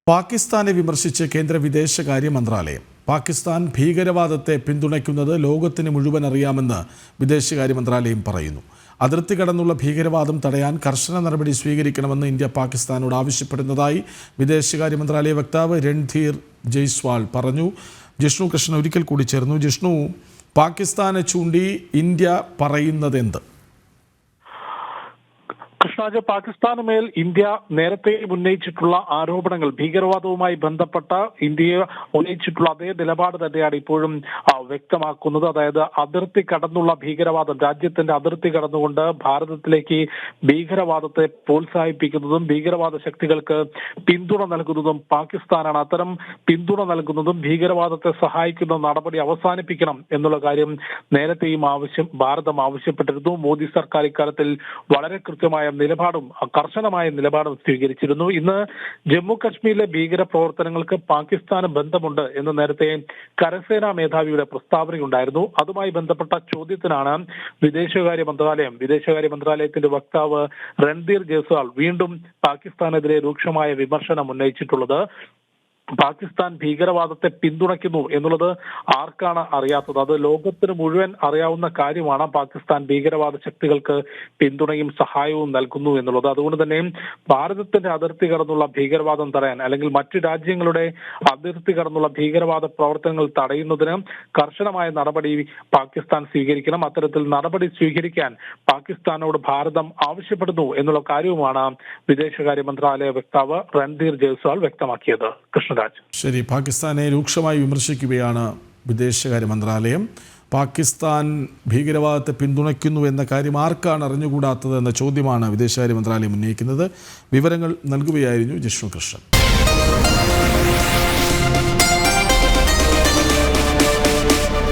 പാകിസ്ഥാനെ വിമർശിച്ച് കേന്ദ്ര വിദേശകാര്യ മന്ത്രാലയം. പാകിസ്ഥാൻ ഭീകരവാദത്തെ പിന്തുണയ്ക്കുന്നത് ലോകത്തിന് മുഴുവൻ അറിയാമെന്ന് വിദേശകാര്യ മന്ത്രാലയം പറയുന്നു. അതിർത്തി കടന്നുള്ള ഭീകരവാദം തടയാൻ കർശന നടപടി സ്വീകരിക്കണമെന്ന് ഇന്ത്യ പാകിസ്ഥാനോട് ആവശ്യപ്പെടുന്നതായി വിദേശകാര്യ മന്ത്രാലയ വക്താവ് രൺധീർ ജയ്സ്വാൾ പറഞ്ഞു. ജിഷ്ണു കൃഷ്ണൻ ഒരിക്കൽ കൂടി ചേർന്നു. ജിഷ്ണു, പാകിസ്ഥാനെ ചൂണ്ടി ഇന്ത്യ പറയുന്നതെന്ത്? കൃഷ്ണാജ്, പാകിസ്ഥാന് മേൽ ഇന്ത്യ നേരത്തെ ഉന്നയിച്ചിട്ടുള്ള ആരോപണങ്ങൾ, ഭീകരവാദവുമായി ബന്ധപ്പെട്ട ഇന്ത്യയെ ഉന്നയിച്ചിട്ടുള്ള അതേ നിലപാട് തന്നെയാണ് ഇപ്പോഴും വ്യക്തമാക്കുന്നത്. അതായത് അതിർത്തി കടന്നുള്ള ഭീകരവാദം, രാജ്യത്തിന്റെ അതിർത്തി കടന്നുകൊണ്ട് ഭാരതത്തിലേക്ക് ഭീകരവാദത്തെ പ്രോത്സാഹിപ്പിക്കുന്നതും ഭീകരവാദ ശക്തികൾക്ക് പിന്തുണ നൽകുന്നതും പാകിസ്ഥാനാണ്. അത്തരം പിന്തുണ നൽകുന്നതും ഭീകരവാദത്തെ സഹായിക്കുന്ന നടപടി അവസാനിപ്പിക്കണം എന്നുള്ള കാര്യം നേരത്തെയും ഭാരതം ആവശ്യപ്പെട്ടിരുന്നു. മോദി സർക്കാർ ഇക്കാര്യത്തിൽ വളരെ കൃത്യമായ കർശനമായ നിലപാടും സ്വീകരിച്ചിരുന്നു. ഇന്ന് ജമ്മു കശ്മീരിലെ ഭീകര പ്രവർത്തനങ്ങൾക്ക് പാകിസ്ഥാന് ബന്ധമുണ്ട് എന്ന് നേരത്തെ കരസേനാ മേധാവിയുടെ പ്രസ്താവനയുണ്ടായിരുന്നു. അതുമായി ബന്ധപ്പെട്ട ചോദ്യത്തിനാണ് വിദേശകാര്യ മന്ത്രാലയത്തിന്റെ വക്താവ് രൺധീർ ജയ്സ്വാൾ വീണ്ടും പാകിസ്ഥാനെതിരെ രൂക്ഷമായ വിമർശനം ഉന്നയിച്ചിട്ടുള്ളത്. പാകിസ്ഥാൻ ഭീകരവാദത്തെ പിന്തുണയ്ക്കുന്നു എന്നുള്ളത് ആർക്കാണ് അറിയാത്തത്? അത് ലോകത്തിന് മുഴുവൻ അറിയാവുന്ന കാര്യമാണ്. പാകിസ്ഥാൻ ഭീകരവാദ ശക്തികൾക്ക് പിന്തുണയും സഹായവും നൽകുന്നു എന്നുള്ളത്. അതുകൊണ്ട് തന്നെ ഭാരതത്തിന്റെ അതിർത്തി കടന്നുള്ള ഭീകരവാദം തടയാൻ, അല്ലെങ്കിൽ മറ്റു രാജ്യങ്ങളുടെ അതിർത്തി കടന്നുള്ള ഭീകരവാദ പ്രവർത്തനങ്ങൾ തടയുന്നതിന് കർശനമായ നടപടി പാകിസ്ഥാൻ സ്വീകരിക്കണം. അത്തരത്തിൽ നടപടി സ്വീകരിക്കാൻ പാകിസ്ഥാനോട് ഭാരതം ആവശ്യപ്പെടുന്നു എന്നുള്ള കാര്യവുമാണ് വിദേശകാര്യ മന്ത്രാലയ വക്താവ് രൺധീർ ജയ്സ്വാൾ വ്യക്തമാക്കിയത്. കൃഷ്ണ ശരി, പാകിസ്ഥാനെ രൂക്ഷമായി വിമർശിക്കുകയാണ് വിദേശകാര്യ മന്ത്രാലയം. പാകിസ്ഥാൻ ഭീകരവാദത്തെ പിന്തുണയ്ക്കുന്നു എന്ന കാര്യം ആർക്കാണ് അറിഞ്ഞുകൂടാത്തത് എന്ന ചോദ്യമാണ് വിദേശകാര്യ മന്ത്രാലയം ഉന്നയിക്കുന്നത്. വിവരങ്ങൾ നൽകുകയായിരുന്നു ജിഷ്ണു കൃഷ്ണൻ.